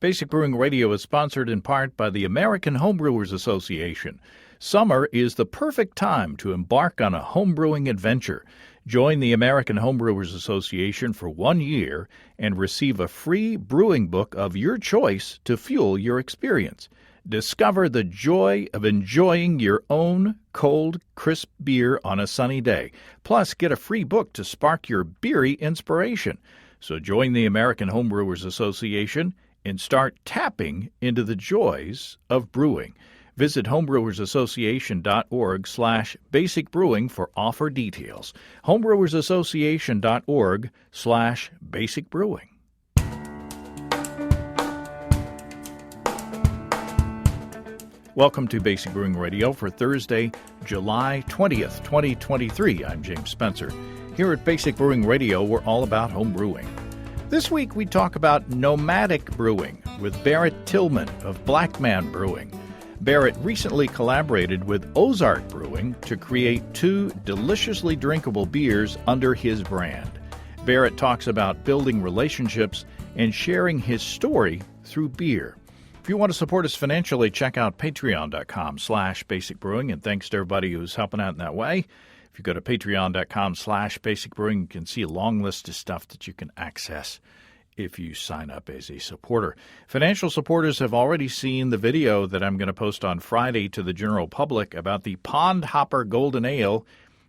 Basic Brewing Radio is sponsored in part by the American Homebrewers Association. Summer is the perfect time to embark on a homebrewing adventure. Join the American Homebrewers Association for 1 year and receive a free brewing book of your choice to fuel your experience. Discover the joy of enjoying your own cold, crisp beer on a sunny day. Plus, get a free book to spark your beery inspiration. So join the American Homebrewers Association and start tapping into the joys of brewing. Visit homebrewersassociation.org/basic brewing for offer details. homebrewersassociation.org/basic brewing. Welcome to Basic Brewing Radio for Thursday, July 20th, 2023. I'm James Spencer. Here at Basic Brewing Radio, we're all about home brewing. This week we talk about nomadic brewing with Barrett Tillman of BlackMan Brewing. Barrett recently collaborated with Ozark Brewing to create 2 deliciously drinkable beers under his brand. Barrett talks about building relationships and sharing his story through beer. If you want to support us financially, check out patreon.com/basicbrewing, and thanks to everybody who's helping out in that way. If you go to patreon.com/basicbrewing, you can see a long list of stuff that you can access if you sign up as a supporter. Financial supporters have already seen the video that I'm going to post on Friday to the general public about the Pond Hopper Golden Ale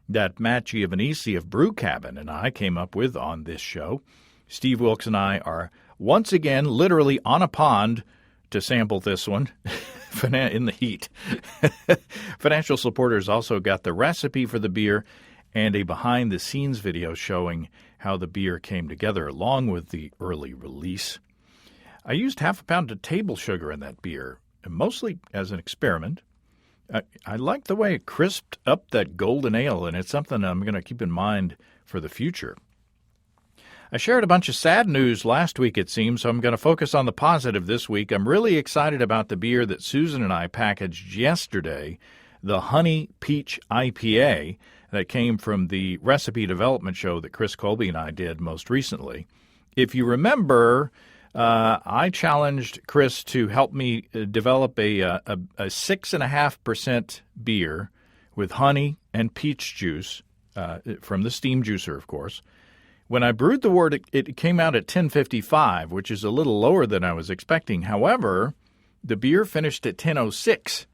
that Matt Giovanisi of Brew Cabin and I came up with on this show. Steve Wilkes and I are once again literally on a pond to sample this one in the heat. Financial supporters also got the recipe for the beer and a behind-the-scenes video showing how the beer came together along with the early release. I used half a pound of table sugar in that beer, mostly as an experiment. I like the way it crisped up that golden ale, and it's something I'm going to keep in mind for the future. I shared a bunch of sad news last week, it seems, so I'm going to focus on the positive this week. I'm really excited about the beer that Susan and I packaged yesterday, the Honey Peach IPA that came from the recipe development show that Chris Colby and I did most recently. If you remember, I challenged Chris to help me develop a 6.5% beer with honey and peach juice from the steam juicer, of course. When I brewed the wort, it came out at 10.55, which is a little lower than I was expecting. However, the beer finished at 10.06,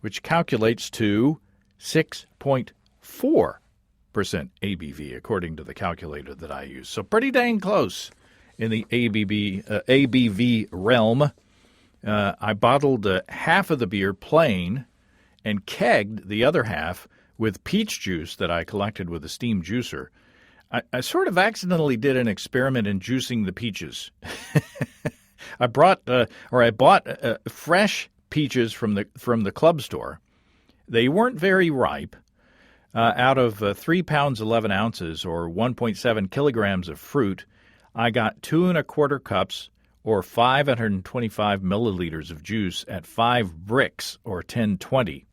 which calculates to 6.4% ABV, according to the calculator that I use. So pretty dang close in the ABV realm. I bottled half of the beer plain and kegged the other half with peach juice that I collected with a steam juicer. I sort of accidentally did an experiment in juicing the peaches. I bought fresh peaches from the club store. They weren't very ripe. Out of 3 pounds 11 ounces, or 1.7 kilograms of fruit, I got 2¼ cups, or 525 milliliters of juice at 5 bricks, or 1020.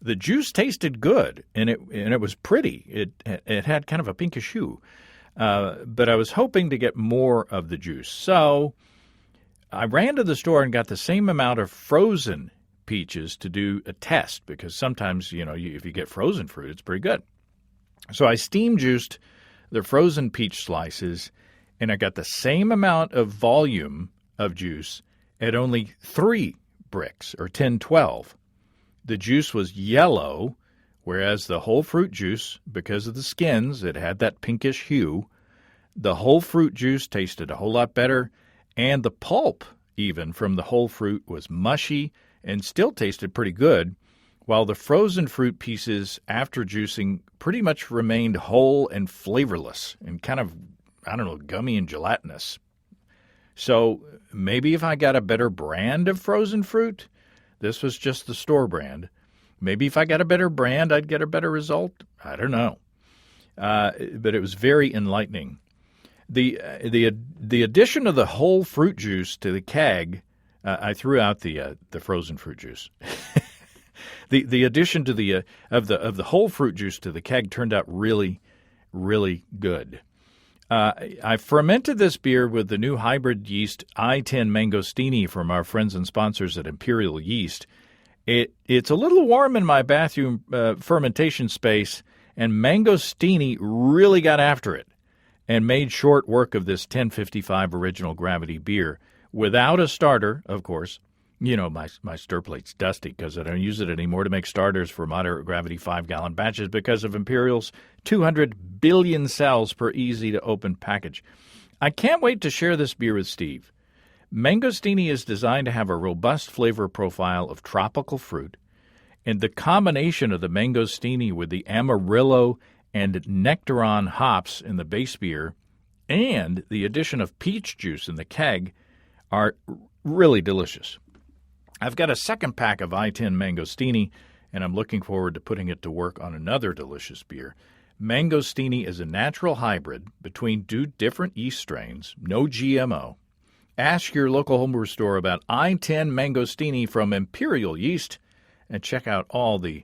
The juice tasted good, and it was pretty. It had kind of a pinkish hue, but I was hoping to get more of the juice. So I ran to the store and got the same amount of frozen peaches to do a test, because sometimes, if you get frozen fruit, it's pretty good. So I steam juiced the frozen peach slices, and I got the same amount of volume of juice at only 3 bricks, or 1012. The juice was yellow, whereas the whole fruit juice, because of the skins, it had that pinkish hue. The whole fruit juice tasted a whole lot better, and the pulp, even from the whole fruit, was mushy and still tasted pretty good, while the frozen fruit pieces, after juicing, pretty much remained whole and flavorless and kind of, gummy and gelatinous. So maybe if I got a better brand of frozen fruit. This was just the store brand. Maybe if I got a better brand, I'd get a better result. I don't know. But it was very enlightening. The addition of the whole fruit juice to the keg, I threw out the frozen fruit juice. The addition to the whole fruit juice to the keg turned out really, really good. I fermented this beer with the new hybrid yeast I-10 Mangostini from our friends and sponsors at Imperial Yeast. It's a little warm in my bathroom fermentation space, and Mangostini really got after it and made short work of this 1055 original gravity beer without a starter, of course. You know, my stir plate's dusty because I don't use it anymore to make starters for moderate gravity 5-gallon batches because of Imperial's 200 billion cells per easy-to-open package. I can't wait to share this beer with Steve. Mangostini is designed to have a robust flavor profile of tropical fruit, and the combination of the Mangostini with the Amarillo and Nectaron hops in the base beer and the addition of peach juice in the keg are really delicious. I've got a second pack of I-10 Mangostini, and I'm looking forward to putting it to work on another delicious beer. Mangostini is a natural hybrid between two different yeast strains, no GMO. Ask your local homebrew store about I-10 Mangostini from Imperial Yeast, and check out all the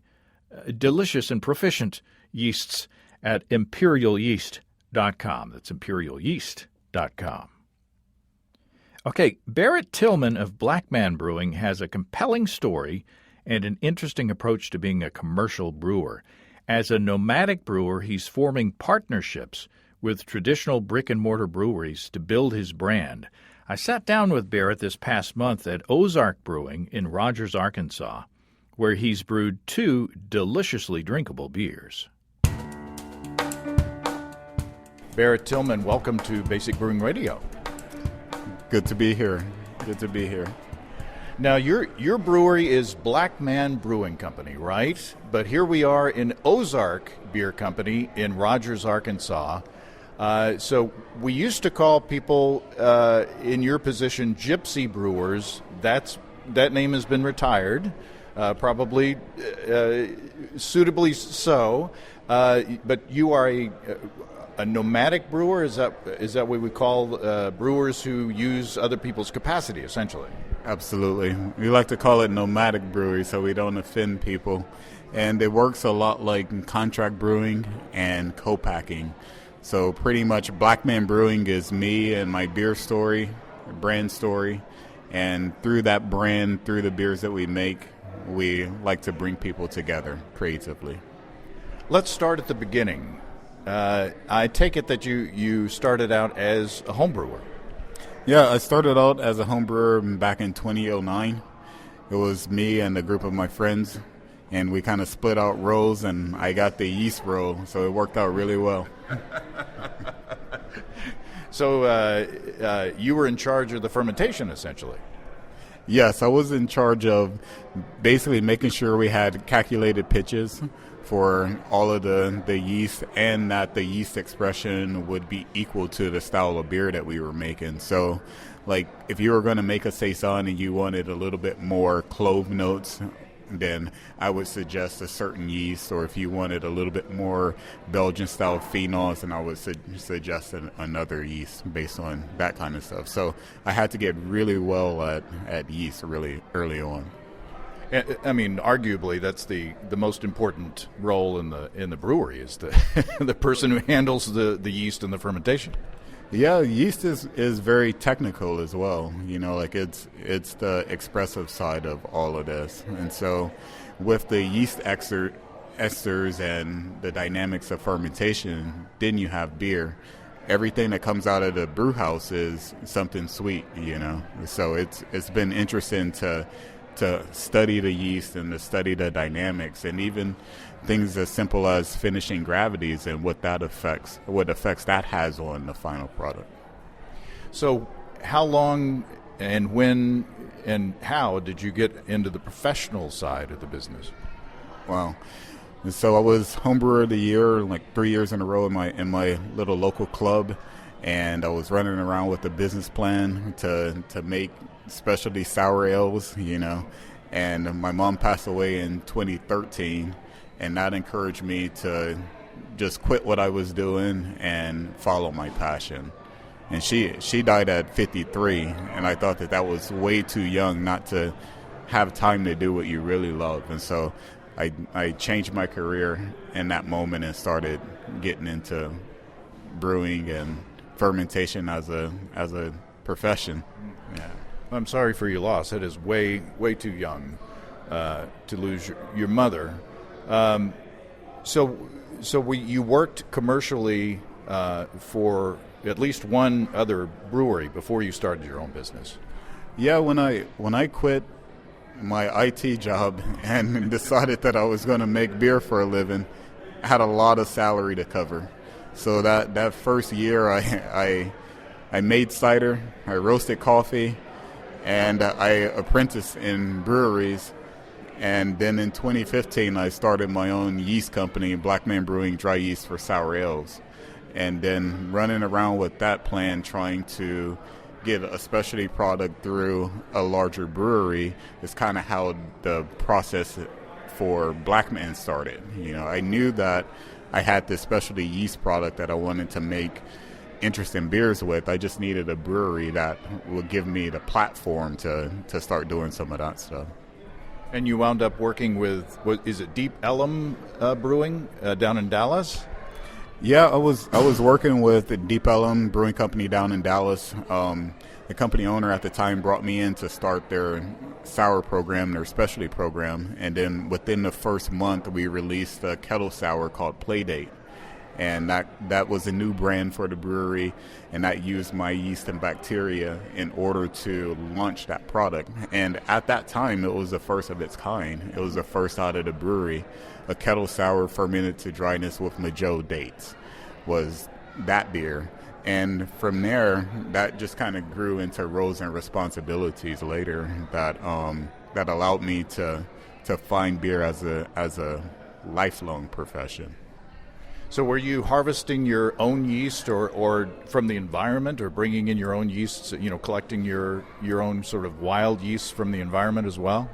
delicious and proficient yeasts at imperialyeast.com. That's imperialyeast.com. Okay, Barrett Tillman of BlackMan Brewing has a compelling story and an interesting approach to being a commercial brewer. As a nomadic brewer, he's forming partnerships with traditional brick-and-mortar breweries to build his brand. I sat down with Barrett this past month at Ozark Brewing in Rogers, Arkansas, where he's brewed 2 deliciously drinkable beers. Barrett Tillman, welcome to Basic Brewing Radio. Good to be here. Good to be here. Now, your brewery is BlackMan Brewing Company, right? But here we are in Ozark Beer Company in Rogers, Arkansas. So we used to call people in your position gypsy brewers. That name has been retired, probably suitably so. But you are a nomadic brewer. Is that what we call brewers who use other people's capacity, essentially? Absolutely. We like to call it nomadic brewery so we don't offend people. And it works a lot like contract brewing and co-packing. So pretty much BlackMan Brewing is me and my beer story, brand story. And through that brand, through the beers that we make, we like to bring people together creatively. Let's start at the beginning. I take it that you started out as a home brewer. Yeah, I started out as a home brewer back in 2009. It was me and a group of my friends, and we kind of split out roles, and I got the yeast role, so it worked out really well. So you were in charge of the fermentation, essentially. Yes, I was in charge of basically making sure we had calculated pitches for all of the yeast, and that the yeast expression would be equal to the style of beer that we were making. So, like, if you were going to make a saison and you wanted a little bit more clove notes, then I would suggest a certain yeast. Or if you wanted a little bit more Belgian-style phenols, then I would suggest another yeast based on that kind of stuff. So I had to get really well at yeast really early on. I mean, arguably, that's the most important role in the brewery is the the person who handles the yeast and the fermentation. Yeah, yeast is very technical as well. You know, like it's the expressive side of all of this. And so with the yeast esters and the dynamics of fermentation, then you have beer. Everything that comes out of the brew house is something sweet, you know. So it's been interesting to study the yeast and to study the dynamics, and even things as simple as finishing gravities and what effects that has on the final product. So how long and when and how did you get into the professional side of the business? Wow. And so I was homebrewer of the year like 3 years in a row in my little local club, and I was running around with a business plan to make specialty sour ales, you know. And my mom passed away in 2013, and that encouraged me to just quit what I was doing and follow my passion. And she died at 53, and I thought that was way too young not to have time to do what you really love. And so I changed my career in that moment and started getting into brewing and fermentation as a profession. Yeah. I'm sorry for your loss. It is way too young to lose your mother. So you worked commercially for at least one other brewery before you started your own business. Yeah, when I quit my IT job and decided that I was going to make beer for a living, I had a lot of salary to cover. So that first year, I made cider, I roasted coffee, and I apprenticed in breweries. And then in 2015, I started my own yeast company, BlackMan Brewing, dry yeast for sour ales. And then running around with that plan, trying to get a specialty product through a larger brewery is kind of how the process for BlackMan started. I knew that I had this specialty yeast product that I wanted to make interesting beers with. I just needed a brewery that would give me the platform to start doing some of that stuff. And you wound up working with, is it Deep Ellum Brewing down in Dallas? Yeah, I was working with the Deep Ellum Brewing Company down in Dallas. The company owner at the time brought me in to start their sour program, their specialty program, and then within the first month we released a kettle sour called Playdate. And that was a new brand for the brewery, and that used my yeast and bacteria in order to launch that product. And at that time, it was the first of its kind. It was the first out of the brewery. A kettle sour fermented to dryness with Majo dates was that beer. And from there, that just kind of grew into roles and responsibilities later that allowed me to find beer as a lifelong profession. So were you harvesting your own yeast or from the environment, or bringing in your own yeasts, collecting your own sort of wild yeasts from the environment as well?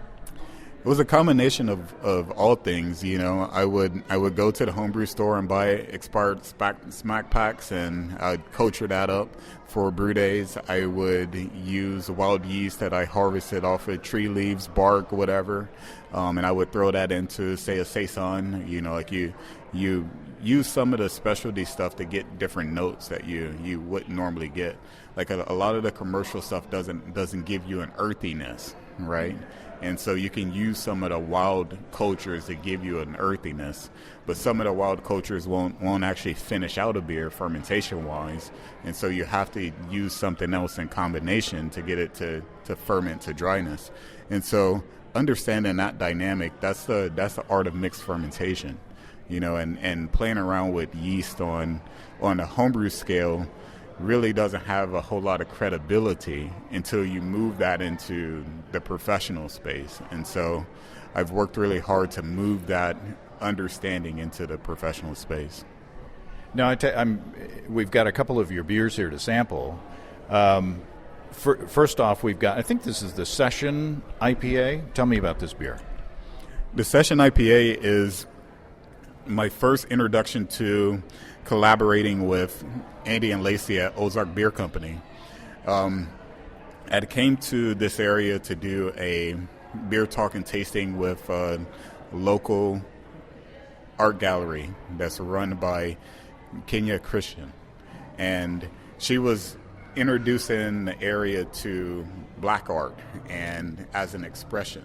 It was a combination of all things. I would go to the homebrew store and buy expired smack packs, and I'd culture that up for brew days. I would use wild yeast that I harvested off of tree leaves, bark, whatever, and I would throw that into, say, a saison. You use some of the specialty stuff to get different notes that you wouldn't normally get. Like a lot of the commercial stuff doesn't give you an earthiness, right? And so you can use some of the wild cultures to give you an earthiness, but some of the wild cultures won't actually finish out a beer fermentation-wise, and so you have to use something else in combination to get it to ferment to dryness. And so understanding that dynamic, that's the art of mixed fermentation, and playing around with yeast on a homebrew scale really doesn't have a whole lot of credibility until you move that into the professional space. And so I've worked really hard to move that understanding into the professional space. Now, we've got a couple of your beers here to sample. First off, I think this is the Session IPA. Tell me about this beer. The Session IPA is my first introduction to collaborating with Andy and Lacey at Ozark Beer Company. I came to this area to do a beer talk and tasting with a local art gallery that's run by Kenya Christian. And she was introducing the area to black art and as an expression.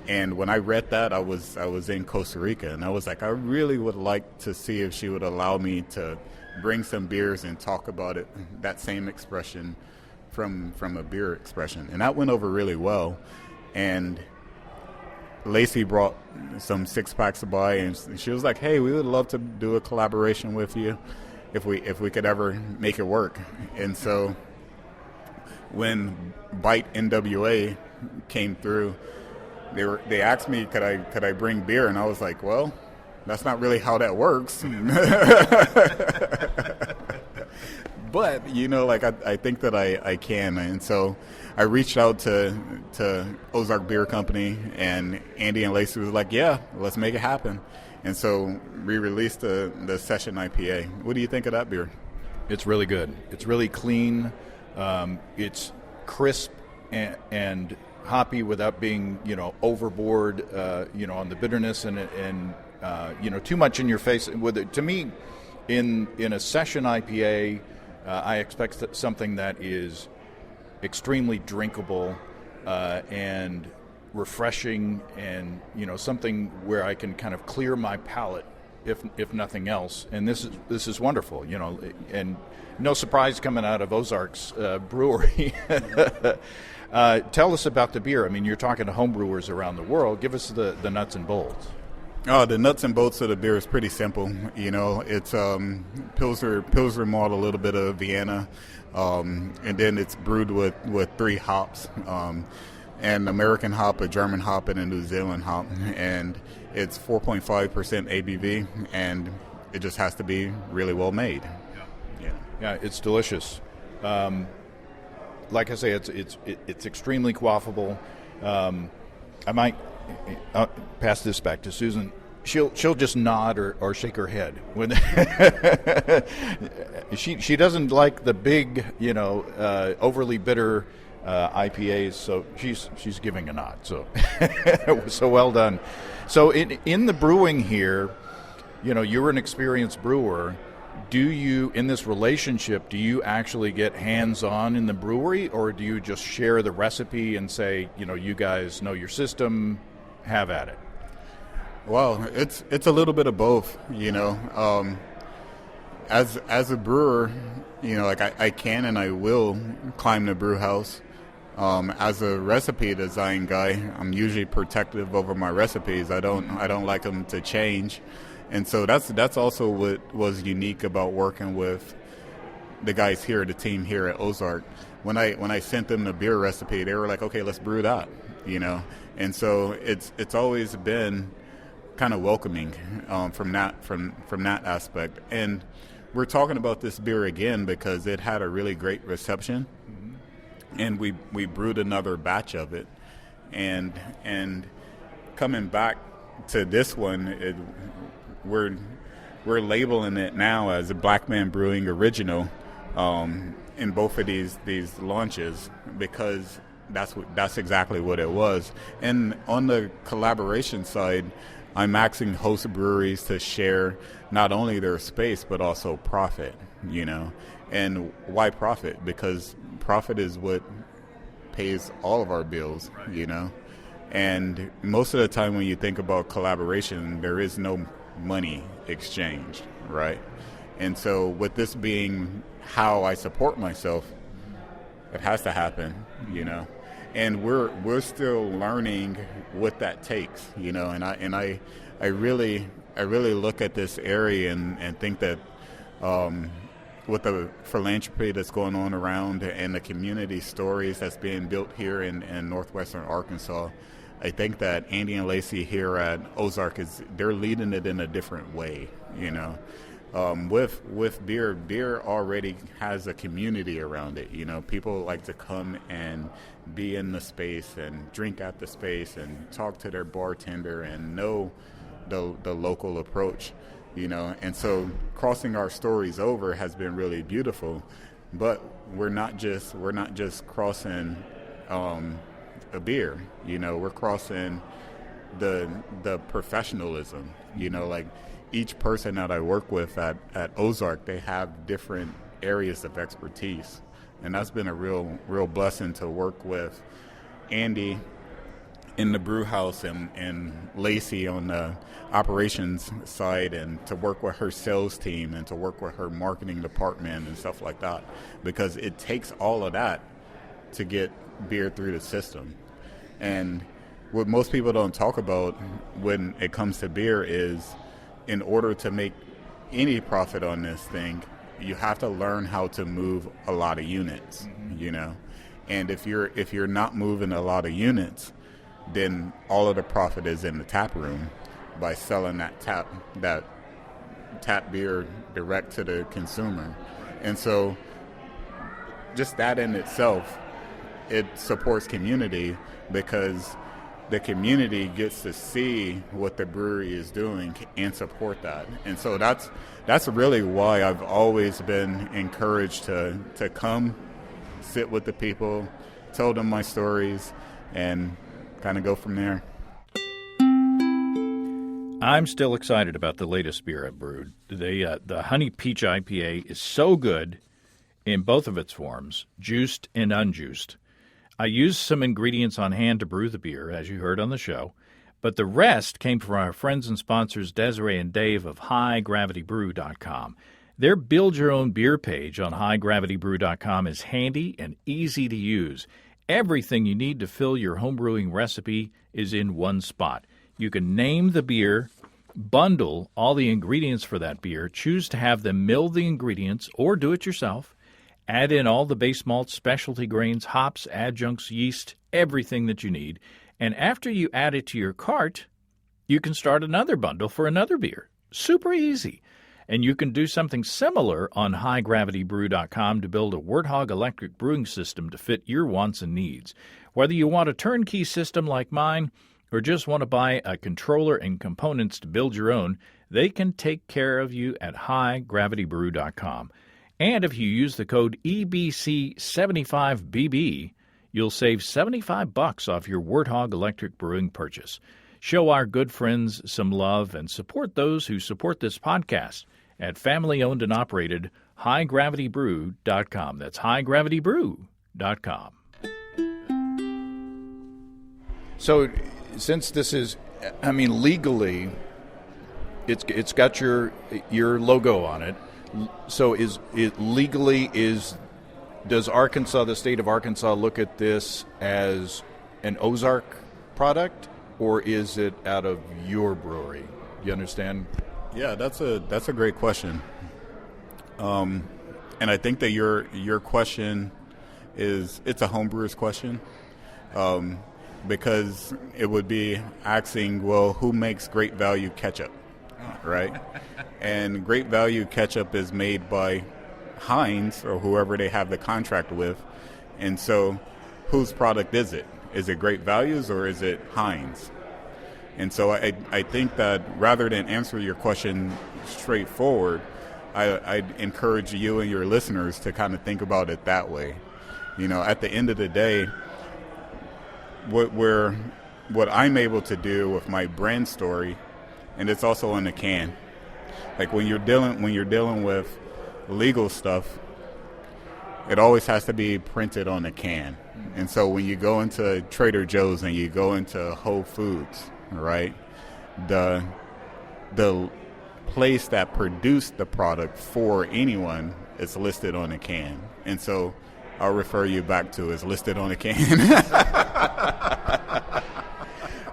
And when I read that, I was in Costa Rica, and I was like, I really would like to see if she would allow me to bring some beers and talk about it, that same expression from a beer expression. And that went over really well. And Lacey brought some 6-packs by, and she was like, hey, we would love to do a collaboration with you if we could ever make it work. And so when Bite NWA came through, they asked me could I bring beer, and I was like, well, that's not really how that works. But I think that I can, and so I reached out to Ozark Beer Company, and Andy and Lacey was like, yeah, let's make it happen. And so we released the Session IPA. What do you think of that beer? It's really good. It's really clean. It's crisp and hoppy without being, overboard, on the bitterness and too much in your face. To me, in a Session IPA, I expect something that is extremely drinkable and refreshing, and something where I can kind of clear my palate, if nothing else. And this is wonderful, and no surprise coming out of Ozark's brewery. Tell us about the beer. I mean, you're talking to home brewers around the world. Give us the nuts and bolts. Oh, the nuts and bolts of the beer is pretty simple. It's Pilsner malt, a little bit of Vienna, and then it's brewed with 3 hops, an American hop, a German hop, and a New Zealand hop. And it's 4.5% ABV, and it just has to be really well made. Yeah, it's delicious. Like I say, it's extremely quaffable. I might pass this back to Susan. She'll just nod or shake her head when she doesn't like the big, overly bitter IPAs. So she's giving a nod. So so well done. So in the brewing here, you're an experienced brewer. Do you, in this relationship, do you actually get hands-on in the brewery, or do you just share the recipe and say, you guys know your system, have at it? Well, it's a little bit of both, As a brewer, I can and I will climb the brew house. As a recipe design guy, I'm usually protective over my recipes. I don't like them to change. And so that's also what was unique about working with the guys here, the team here at Ozark. When I sent them the beer recipe, they were like, okay, let's brew that, And so it's always been kind of welcoming from that aspect. And we're talking about this beer again because it had a really great reception, and we brewed another batch of it, and coming back to this one, we're labeling it now as a BlackMan Brewing Original in both of these launches, because that's exactly what it was. And on the collaboration side, I'm asking host breweries to share not only their space but also profit, And why profit? Because profit is what pays all of our bills, And most of the time when you think about collaboration, there is no money exchanged, right? And so with this being how I support myself, it has to happen, And we're still learning what that takes, And I really look at this area and think that with the philanthropy that's going on around and the community stories that's being built here in northwestern Arkansas, I think that Andy and Lacey here at Ozark they're leading it in a different way, With beer already has a community around it, People like to come and be in the space and drink at the space and talk to their bartender and know the local approach, And so crossing our stories over has been really beautiful, but we're not just crossing a beer, we're crossing the professionalism, like each person that I work with at Ozark, they have different areas of expertise, and that's been a real blessing to work with Andy in the brew house and Lacey on the operations side, and to work with her sales team and to work with her marketing department and stuff like that, because it takes all of that to get beer through the system. And what most people don't talk about when it comes to beer is, in order to make any profit on this thing, you have to learn how to move a lot of units, And if you're not moving a lot of units, then all of the profit is in the tap room by selling that tap beer direct to the consumer. And so just that in itself, it supports community, because the community gets to see what the brewery is doing and support that. And so that's really why I've always been encouraged to come, sit with the people, tell them my stories, and kind of go from there. I'm still excited about the latest beer I brewed. The Honey Peach IPA is so good. in both of its forms, juiced and unjuiced. I used some ingredients on hand to brew the beer, as you heard on the show, but the rest came from our friends and sponsors Desiree and Dave of HighGravityBrew.com. Their build-your-own-beer page on HighGravityBrew.com is handy and easy to use. Everything you need to fill your homebrewing recipe is in one spot. You can name the beer, bundle all the ingredients for that beer, choose to have them mill the ingredients or do it yourself, add in all the base malts, specialty grains, hops, adjuncts, yeast, everything that you need, and after you add it to your cart, you can start another bundle for another beer. Super easy. And you can do something similar on HighGravityBrew.com to build a Warthog electric brewing system to fit your wants and needs. Whether you want a turnkey system like mine or just want to buy a controller and components to build your own, they can take care of you at HighGravityBrew.com. And if you use the code EBC75BB, you'll save $75 off your Warthog electric brewing purchase. Show our good friends some love and support those who support this podcast at family-owned and operated HighGravityBrew.com. That's HighGravityBrew.com. So, since this is, legally, it's got your logo on it. So, does Arkansas, the state of Arkansas, look at this as an Ozark product, or is it out of your brewery? You understand? Yeah, that's a great question. And I think that your question it's a homebrewer's question. Because it would be asking, well, who makes Great Value ketchup, right? And Great Value ketchup is made by Heinz or whoever they have the contract with. And so whose product is it? Is it Great Value's or is it Heinz? And so I think that rather than answer your question straightforward, I'd encourage you and your listeners to kind of think about it that way. You know, at the end of the day, what I'm able to do with my brand story, and it's also on the can. Like when you're dealing with legal stuff, it always has to be printed on the can. And so when you go into Trader Joe's and you go into Whole Foods, right, the place that produced the product for anyone is listed on the can. And so I'll refer you back to is listed on the can.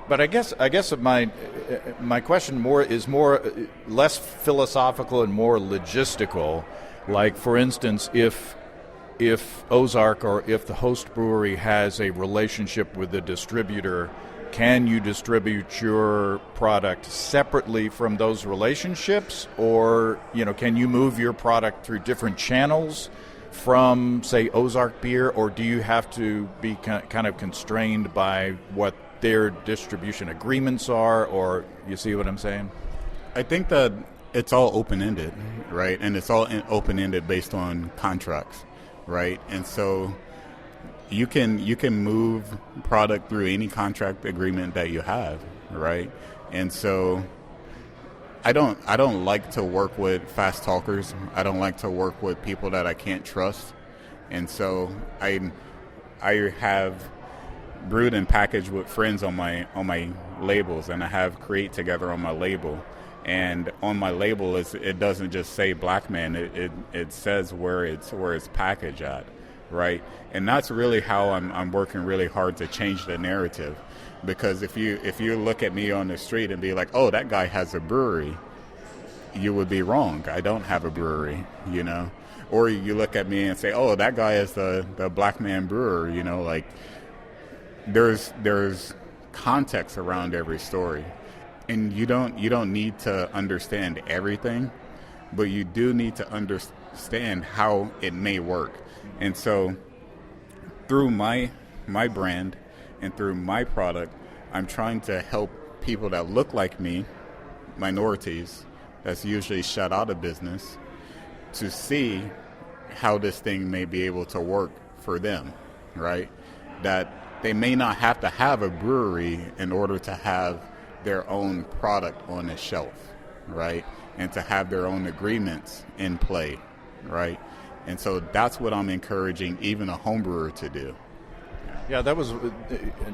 But I guess my question is less philosophical and more logistical. Like, for instance, if Ozark or if the host brewery has a relationship with the distributor, can you distribute your product separately from those relationships, or can you move your product through different channels from, say, Ozark beer, or do you have to be kind of constrained by what their distribution agreements are, or you see what I'm saying? I think that it's all open-ended, right? And it's all open-ended based on contracts, right? And so you can move product through any contract agreement that you have, right? And so I don't like to work with fast talkers. I don't like to work with people that I can't trust. And so I have brewed and packaged with friends on my labels, and I have Create Together on my label. And on my label it doesn't just say BlackMan. It says where it's packaged at, right? And that's really how I'm working really hard to change the narrative. Because if you look at me on the street and be like, oh, that guy has a brewery, you would be wrong. I don't have a brewery, Or you look at me and say, oh, that guy is the BlackMan brewer, like there's context around every story. And you don't need to understand everything, but you do need to understand how it may work. And so through my brand and through my product, I'm trying to help people that look like me, minorities, that's usually shut out of business, to see how this thing may be able to work for them, right? That they may not have to have a brewery in order to have their own product on the shelf, right? And to have their own agreements in play, right? And so that's what I'm encouraging even a home brewer to do. Yeah, that was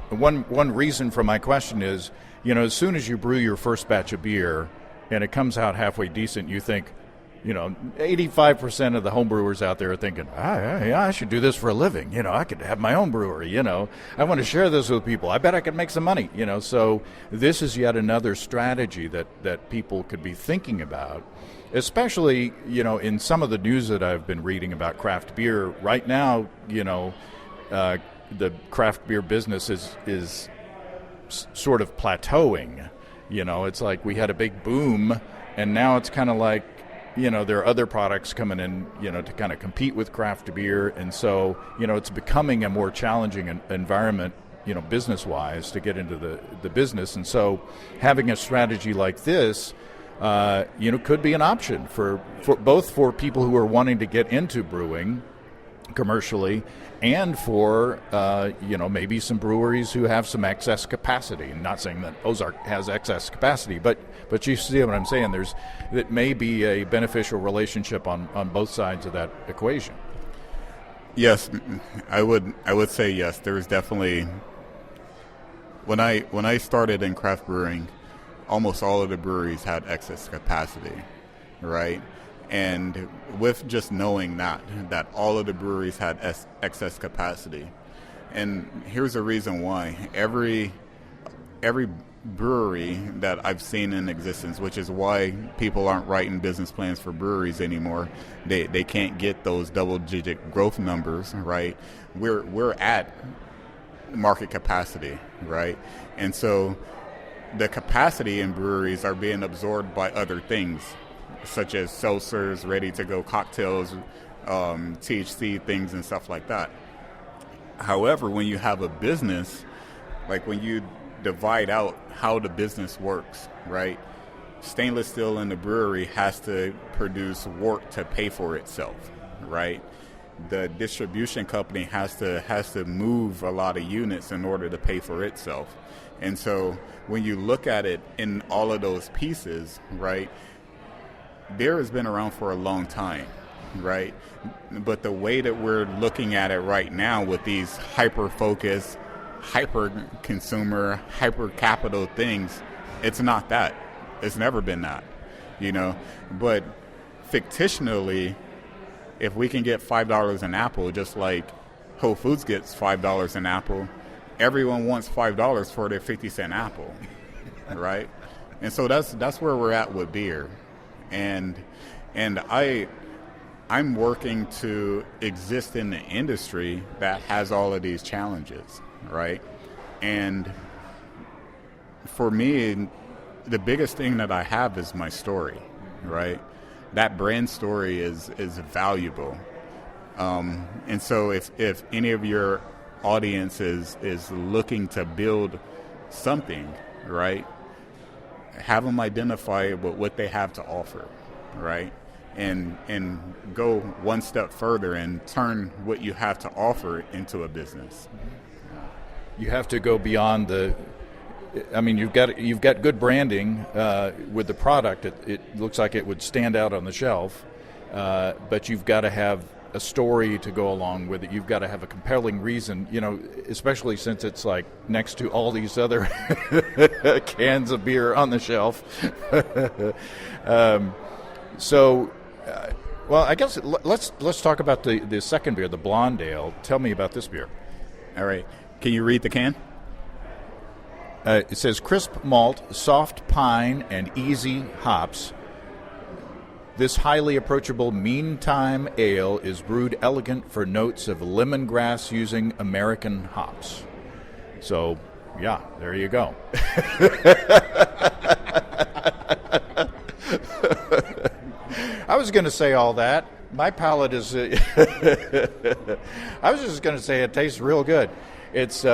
one reason for my question is, as soon as you brew your first batch of beer and it comes out halfway decent, you think, 85% of the home brewers out there are thinking, I should do this for a living. I could have my own brewery. I want to share this with people. I bet I could make some money. So this is yet another strategy that people could be thinking about, especially, in some of the news that I've been reading about craft beer right now. The craft beer business is sort of plateauing. It's like we had a big boom, and now it's kind of like, there are other products coming in, to kind of compete with craft beer. And so, it's becoming a more challenging environment, business-wise to get into the business. And so having a strategy like this, could be an option for both for people who are wanting to get into brewing commercially and for, maybe some breweries who have some excess capacity. I'm not saying that Ozark has excess capacity, but you see what I'm saying. That may be a beneficial relationship on both sides of that equation. Yes, I would say yes. There's definitely, when I started in craft brewing, almost all of the breweries had excess capacity, right? And with just knowing that all of the breweries had excess capacity, and here's the reason why. Every brewery that I've seen in existence, which is why people aren't writing business plans for breweries anymore. They can't get those double-digit growth numbers, right? We're at market capacity, right? And so the capacity in breweries are being absorbed by other things, such as seltzers, ready-to-go cocktails, THC things and stuff like that. However, when you have a business, like when you divide out how the business works, right? Stainless steel in the brewery has to produce work to pay for itself, right? The distribution company has to move a lot of units in order to pay for itself. And so when you look at it in all of those pieces, right, beer has been around for a long time, right? But the way that we're looking at it right now with these hyper-focused, hyper-consumer, hyper-capital things, it's not that. It's never been that, But fictionally, if we can get $5 an apple, just like Whole Foods gets $5 an apple, everyone wants $5 for their 50-cent apple, right? And so that's where we're at with beer. And I'm working to exist in the industry that has all of these challenges, right? And for me, the biggest thing that I have is my story, right? That brand story is valuable. And so if any of your audience is looking to build something, right, have them identify what they have to offer, right? And go one step further and turn what you have to offer into a business. You have to go beyond you've got good branding with the product. It looks like it would stand out on the shelf, but you've got to have a story to go along with it. You've got to have a compelling reason, especially since it's like next to all these other cans of beer on the shelf. Well, I guess let's talk about the second beer, the Blonde Ale. Tell me about this beer. All right. Can you read the can? It says crisp malt, soft pine, and easy hops. This highly approachable meantime ale is brewed elegant for notes of lemongrass using American hops. So, yeah, there you go. I was going to say all that. My palate is... I was just going to say it tastes real good. It's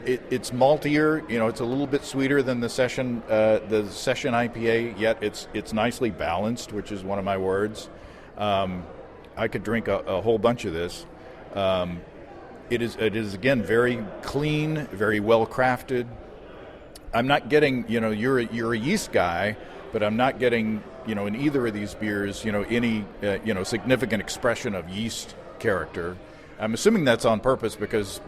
it's maltier. It's a little bit sweeter than the session IPA. Yet it's nicely balanced, which is one of my words. I could drink a whole bunch of this. It is again very clean, very well crafted. getting, you're a yeast guy, but I'm not getting, in either of these beers, any, significant expression of yeast character. I'm assuming that's on purpose because,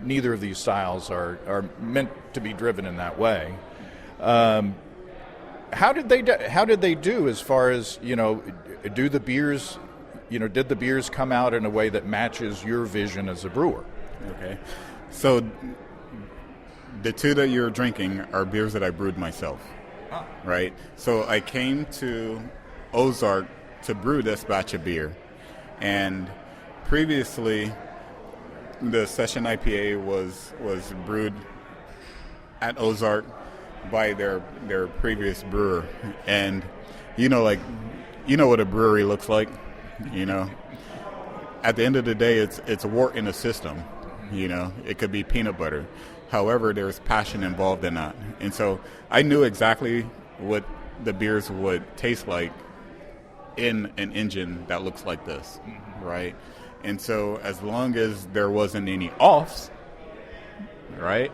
neither of these styles are meant to be driven in that way. How did they do as far as, do the beers, did the beers come out in a way that matches your vision as a brewer? Okay. So the two that you're drinking are beers that I brewed myself, right? So I came to Ozark to brew this batch of beer. And previously, the Session IPA was brewed at Ozark by their previous brewer. And, what a brewery looks like, At the end of the day, it's a wort in a system, It could be peanut butter. However, there's passion involved in that. And so I knew exactly what the beers would taste like in an engine that looks like this, right? And so as long as there wasn't any offs, right,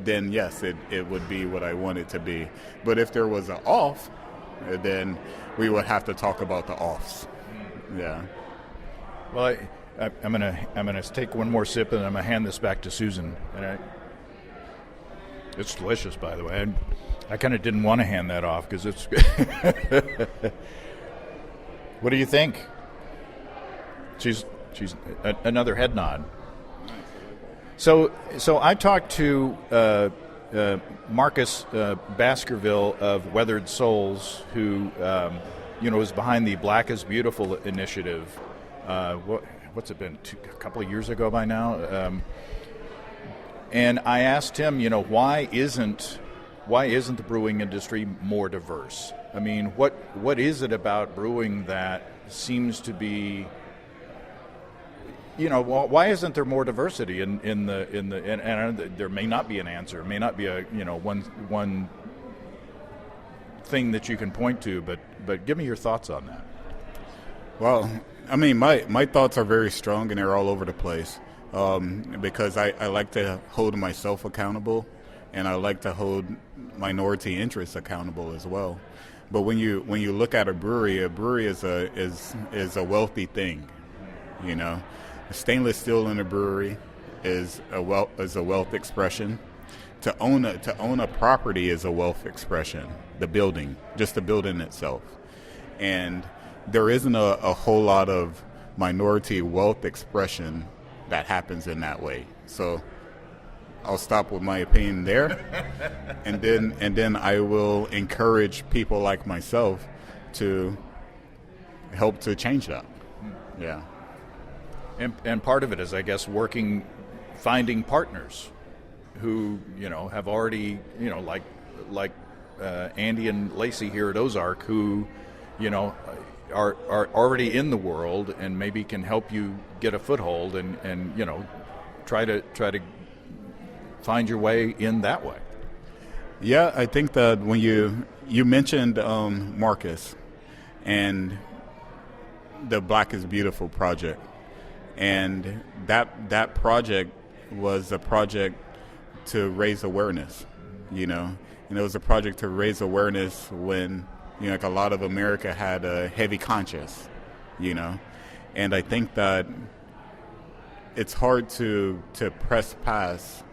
then yes, it would be what I want it to be. But if there was an off, then we would have to talk about the offs. Yeah. Well, I'm gonna take one more sip, and I'm gonna hand this back to Susan. And it's delicious, by the way. I kind of didn't want to hand that off because it's. What do you think? She's another head nod. So I talked to Marcus Baskerville of Weathered Souls, who was behind the Black is Beautiful initiative. What's it been? A couple of years ago by now. And I asked him, why isn't the brewing industry more diverse? I mean, what is it about brewing that seems to be, why isn't there more diversity in the and there may not be an answer, it may not be a one thing that you can point to, but give me your thoughts on that. Well, I mean, my thoughts are very strong and they're all over the place. Because I like to hold myself accountable, and I like to hold minority interests accountable as well. But when you look at a brewery is a wealthy thing, Stainless steel in a brewery is a wealth expression. To own a property is a wealth expression. The building itself, and there isn't a whole lot of minority wealth expression that happens in that way. So I'll stop with my opinion there, and then I will encourage people like myself to help to change that. Yeah. And part of it is, I guess, finding partners who have already like Andy and Lacey here at Ozark, who are already in the world and maybe can help you get a foothold and try to find your way in that way. Yeah, I think that when you mentioned Marcus and the Black is Beautiful project, and that project was a project to raise awareness, and it was a project to raise awareness when like a lot of America had a heavy conscience, and I think that it's hard to press past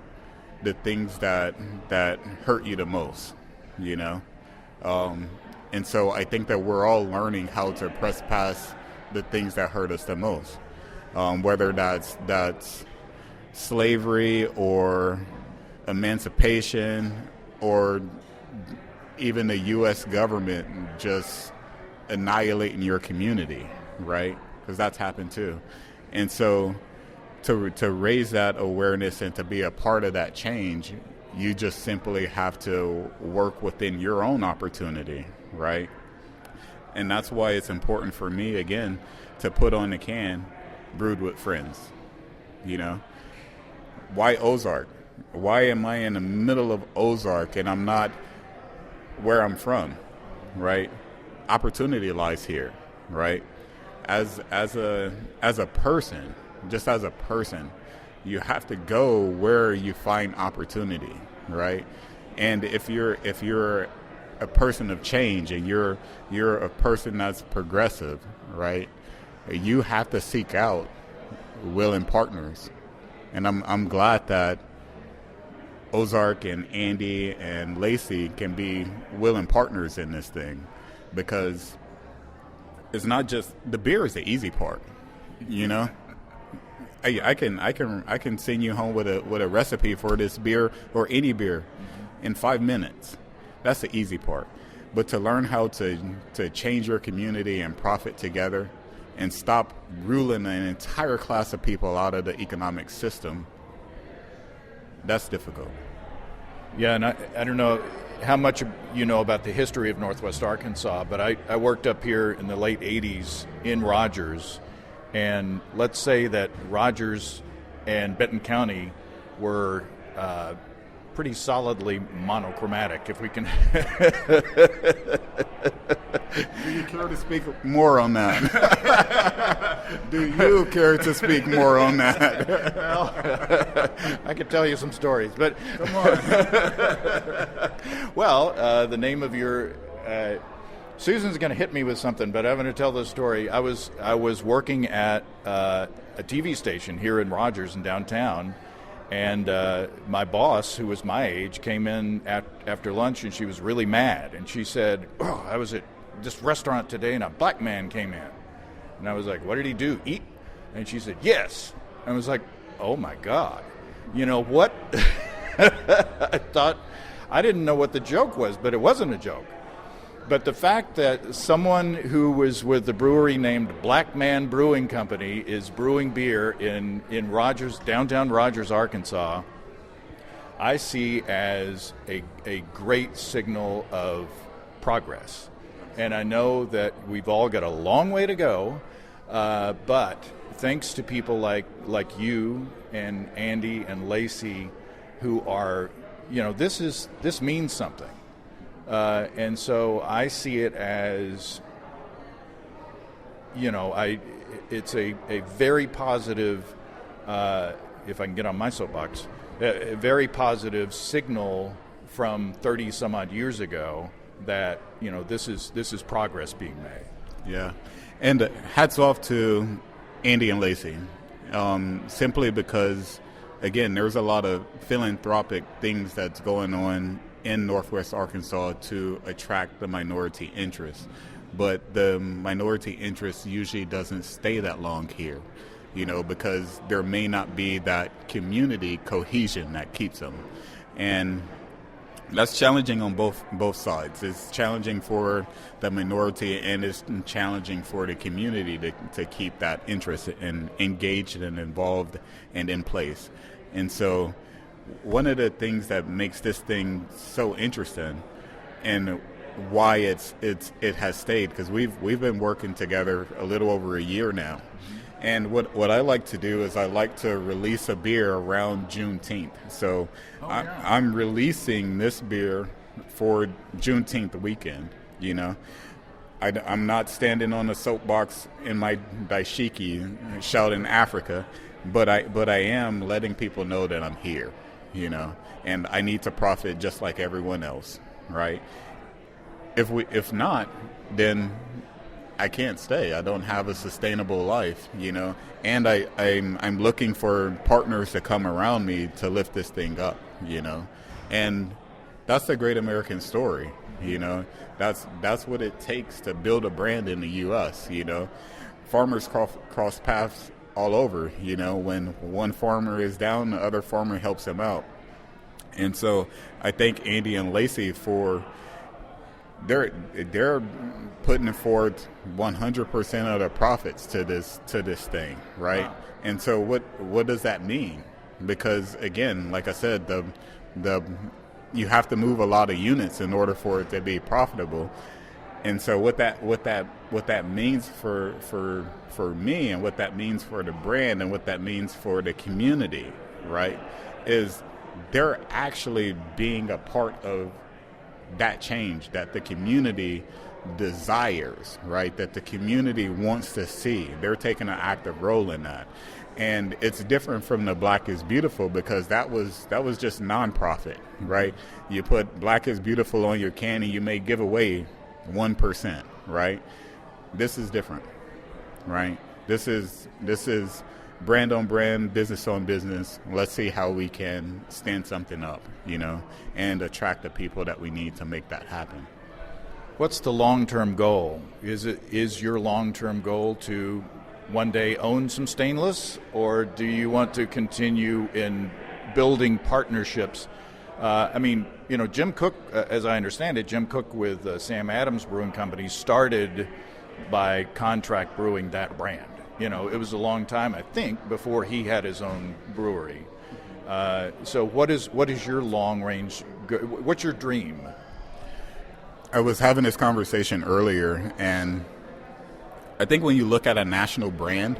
the things that hurt you the most, and so I think that we're all learning how to press past the things that hurt us the most, whether that's slavery or emancipation or even the U.S. government just annihilating your community, right? Because that's happened too. And so to raise that awareness and to be a part of that change, you just simply have to work within your own opportunity, right? And that's why it's important for me, again, to put on the can, brewed with friends, Why Ozark? Why am I in the middle of Ozark and I'm not where I'm from, right? Opportunity lies here, right? As a person, just as a person, you have to go where you find opportunity, right? And if you're a person of change and you're a person that's progressive, right? You have to seek out willing partners. And I'm glad that Ozark and Andy and Lacey can be willing partners in this thing, because it's not just the beer is the easy part, you know. I can send you home with a recipe for this beer or any beer in 5 minutes. That's the easy part. But to learn how to change your community and profit together and stop ruling an entire class of people out of the economic system, that's difficult. Yeah, and I don't know how much you know about the history of Northwest Arkansas, but I worked up here in the late 80s in Rogers, and let's say that Rogers and Benton County were pretty solidly monochromatic, if we can. Do you care to speak more on that? Do you care to speak more on that? Well, I could tell you some stories, but come on. Well, the name of your Susan's going to hit me with something, but I'm going to tell this story. I was working at a TV station here in Rogers in downtown. And my boss, who was my age, came in after lunch, and she was really mad. And she said, "Oh, I was at this restaurant today, and a black man came in." And I was like, "What did he do? Eat?" And she said, "Yes." I was like, "Oh my God, you know what?" I didn't know what the joke was, but it wasn't a joke. But the fact that someone who was with the brewery named BlackMan Brewing Company is brewing beer in Rogers, downtown Rogers, Arkansas, I see as a great signal of progress. And I know that we've all got a long way to go, but thanks to people like you and Andy and Lacey, who are, you know, this means something. And so I see it as, you know, it's a very positive, if I can get on my soapbox, a very positive signal from 30 some odd years ago that, you know, this is progress being made. Yeah, and hats off to Andy and Lacey, simply because, again, there's a lot of philanthropic things that's going on in Northwest Arkansas to attract the minority interest. But the minority interest usually doesn't stay that long here, you know, because there may not be that community cohesion that keeps them. And that's challenging on both sides. It's challenging for the minority, and it's challenging for the community to keep that interest and engaged and involved and in place. And so one of the things that makes this thing so interesting and why it has stayed, because we've been working together a little over a year now. And what I like to do is I like to release a beer around Juneteenth. So I'm releasing this beer for Juneteenth weekend, you know. I'm not standing on a soapbox in my dashiki shouting Africa, but I am letting people know that I'm here, you know, and I need to profit just like everyone else, right? If not, then I can't stay. I don't have a sustainable life, you know, and I'm looking for partners to come around me to lift this thing up, you know, and that's the great American story, you know. That's what it takes to build a brand in the U.S., you know. Farmers cross paths all over, you know. When one farmer is down, the other farmer helps him out. And so I thank Andy and Lacey for they're putting forth 100% of their profits to this thing, right? Wow. And so what does that mean? Because again, like I said, the you have to move a lot of units in order for it to be profitable. And so what that means for me, and what that means for the brand, and what that means for the community, right, is they're actually being a part of that change, that the community desires, right, that the community wants to see. They're taking an active role in that. And it's different from the Black is Beautiful because that was just nonprofit, right? You put Black is Beautiful on your can and you may give away 1%, right? This is different, right? This is brand on brand, business on business. Let's see how we can stand something up, and attract the people that we need to make that happen. What's the long-term goal? Is your long-term goal to one day own some stainless, or do you want to continue in building partnerships? Jim Cook, as I understand it, Jim Cook with Sam Adams Brewing Company started by contract brewing that brand. It was a long time, I think, before he had his own brewery. So what is your long range? What's your dream? I was having this conversation earlier, and I think when you look at a national brand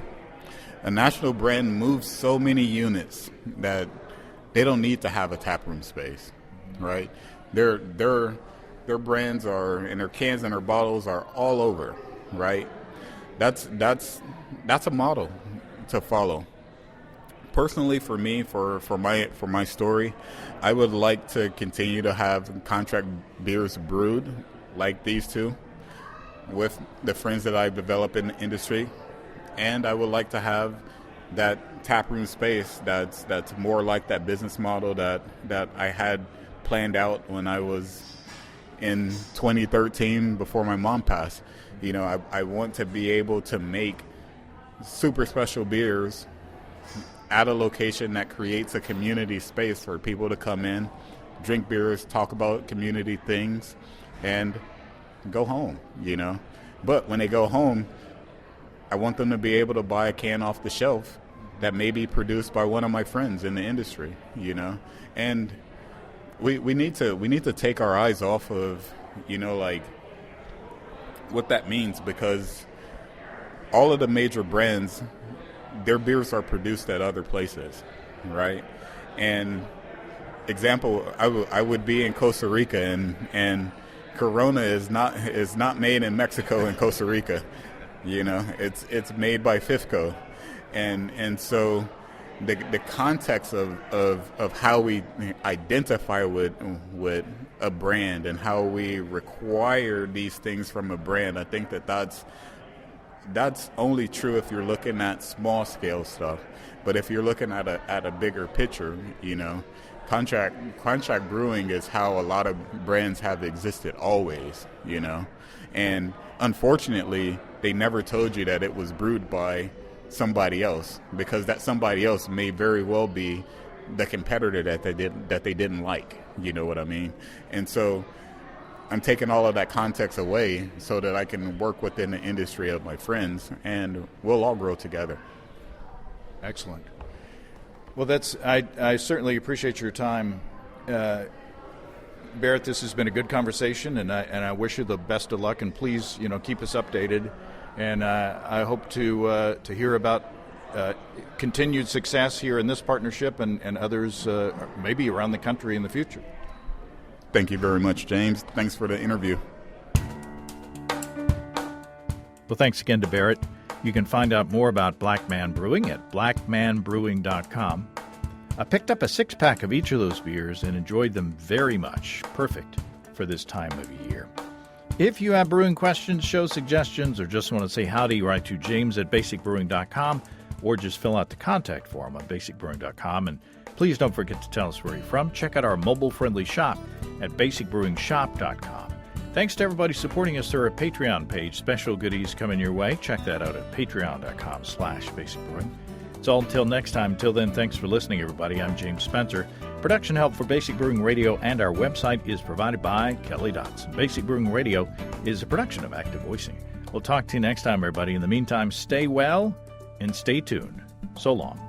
moves so many units that they don't need to have a taproom space, right? Their brands are, and their cans and their bottles are all over, right? That's a model to follow. Personally, for me, for my story, I would like to continue to have contract beers brewed like these two with the friends that I've developed in the industry, and I would like to have that taproom space that's more like that business model that I had planned out when I was in 2013 before my mom passed. I want to be able to make super special beers at a location that creates a community space for people to come in, drink beers, talk about community things, and go home, But when they go home, I want them to be able to buy a can off the shelf that may be produced by one of my friends in the industry, And we need to take our eyes off of, what that means, because all of the major brands, their beers are produced at other places, right? And example, I would be in Costa Rica, and Corona is not made in Mexico and Costa Rica, it's made by FIFCO, and so the context of how we identify with a brand and how we require these things from a brand, I think that's only true if you're looking at small scale stuff. But if you're looking at a bigger picture, contract brewing is how a lot of brands have existed always, And unfortunately, they never told you that it was brewed by somebody else, because that somebody else may very well be the competitor that they didn't like. You know what I mean? And so I'm taking all of that context away so that I can work within the industry of my friends, and we'll all grow together. Excellent. Well, I certainly appreciate your time, Barrett. This has been a good conversation, and I wish you the best of luck. And please, keep us updated. And I hope to hear about continued success here in this partnership and others, maybe around the country in the future. Thank you very much, James. Thanks for the interview. Well, thanks again to Barrett. You can find out more about BlackMan Brewing at blackmanbrewing.com. I picked up a 6-pack of each of those beers and enjoyed them very much. Perfect for this time of year. If you have brewing questions, show suggestions, or just want to say howdy, write to james@basicbrewing.com or just fill out the contact form on basicbrewing.com. And please don't forget to tell us where you're from. Check out our mobile-friendly shop at basicbrewingshop.com. Thanks to everybody supporting us through our Patreon page. Special goodies coming your way. Check that out at patreon.com/basicbrewing. It's all until next time. Until then, thanks for listening, everybody. I'm James Spencer. Production help for Basic Brewing Radio and our website is provided by Kelly Dotson. Basic Brewing Radio is a production of Active Voicing. We'll talk to you next time, everybody. In the meantime, stay well and stay tuned. So long.